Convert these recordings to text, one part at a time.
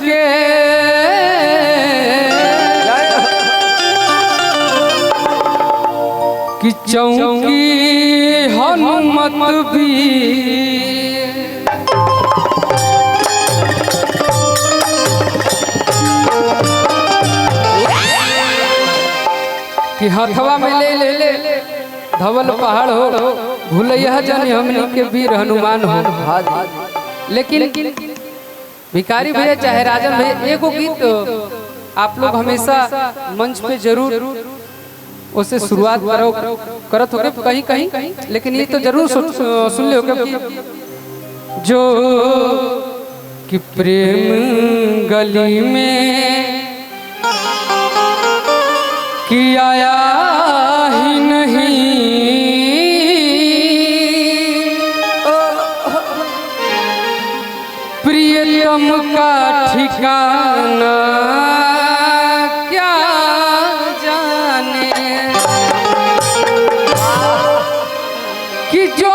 के कि चौकी हनुमत भी कि हथवा में ले ले ले धवल पहाड़ हो भूलैया जानी हमनी के वीर हनुमान हो। लेकिन भिखारी भैया चाहे राजन भैया एगो गीत आप लोग हमेशा मंच पे जरूर उसे शुरुआत करत होगे कहीं कहीं, लेकिन ये तो जरूर सुन ले होगे कि जो कि प्रेम गली में कि आया ही नहीं प्रियतम का ठिकाना क्या जाने कि जो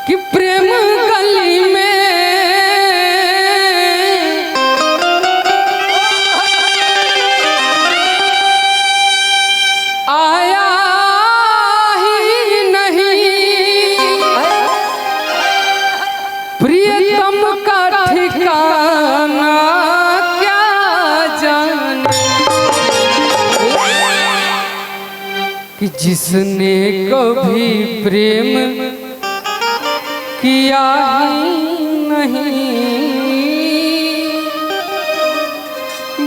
कि प्रेम गली में आया ही नहीं प्रियतम का ठिकाना क्या जाने कि जिसने कभी प्रेम किया ही नहीं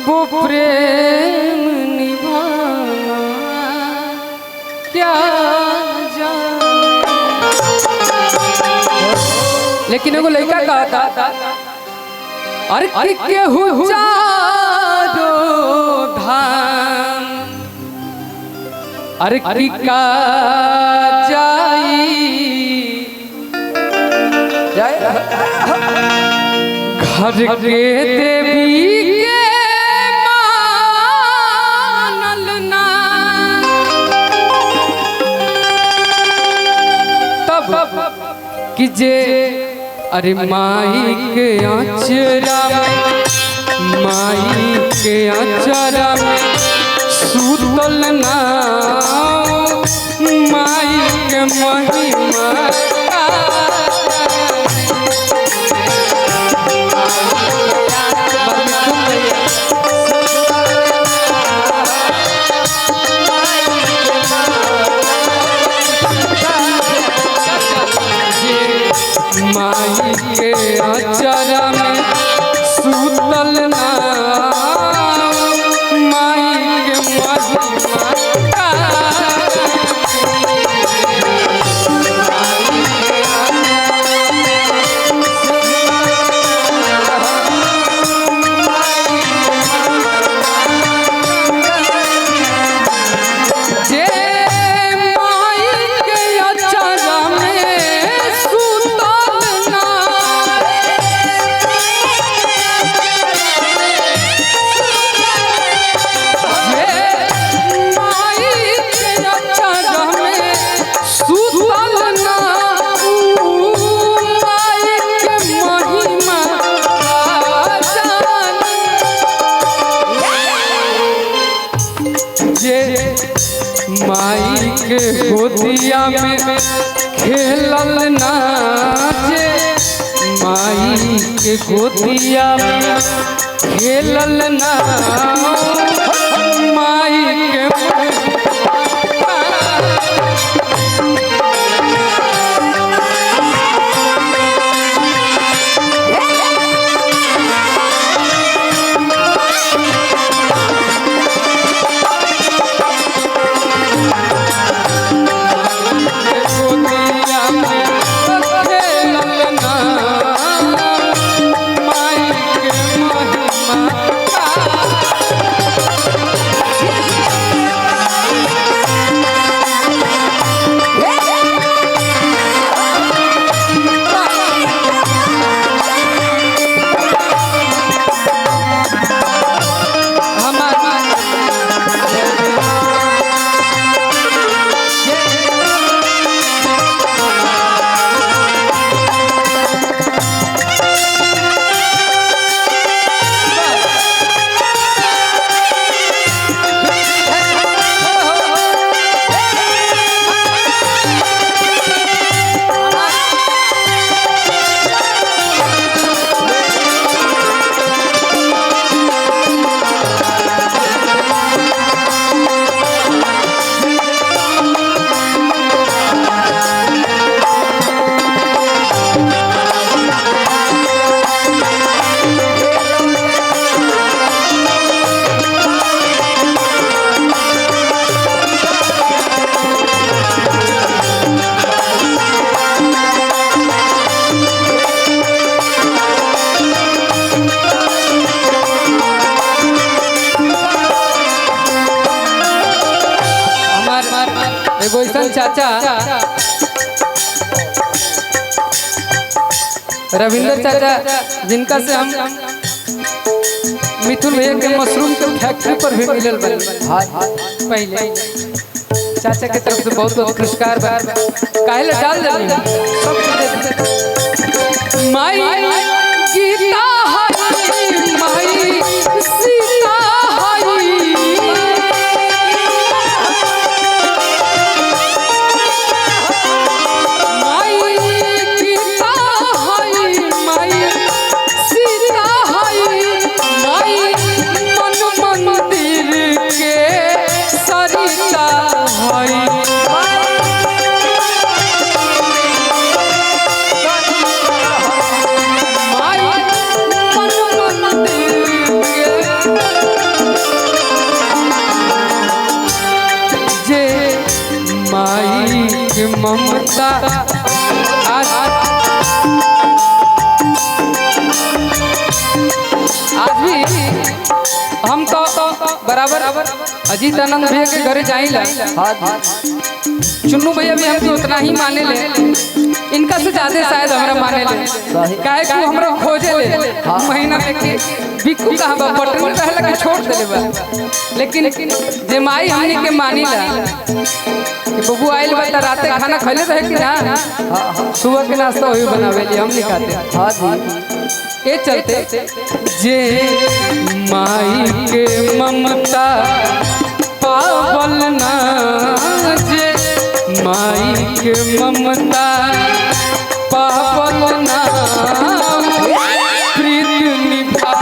वो प्रेम निभाना क्या जाने। लेकिन एगो लड़का कहा था अरे केहू चारो धाम अरे का जाई घर के देवी के मानल ना तब कि जे अरे माई के आचरा में माई के आचरा में सुतल ना माई के महिमा माई के आचरा में सुतल ना माई के महिमा माई के गोदिया में खेलल ना जे माई के गोदिया में खेलल ना माई के चाचा रविंद्र चाचा जिनका से हम मिथुन भैया के मशरूम के फैक्ट्री पर भी मिलल पहले चाचा के तरफ से बहुत बहुत पुरस्कार काहे डाल दे माई गीता हरी माई सीता हरी माई गीता हरी माई सीता हरी माई मन मंदिर के सरिता हरी ममता आज भी हम तो बराबर अजीत आनंद भैया के घर जाइला चुन्नू भैया भी हमको उतना ही माने ले इनका से ज्यादा शायद हमरा माने ले काहे कि हमरा खोजे ले महीना के बिक्कू कहां बा बटन पहले के छोड़ देले बा लेकिन जे माई हमनी के मानीला कि बबू आइल बा त राते खाना खइले रहे कि ना सुबह के नाश्ता होई बनावेली हम नहीं खाते हां जी ए चलते जे माई के ममता पावल ना जे माई के ममता पावल ना प्रीत निभा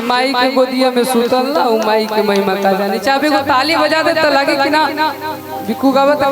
माई के गोदिया में सुतल ना माई के महिमा का जानी चाहे को ताली बजा दे तो लगे कि ना बिक्कू गावत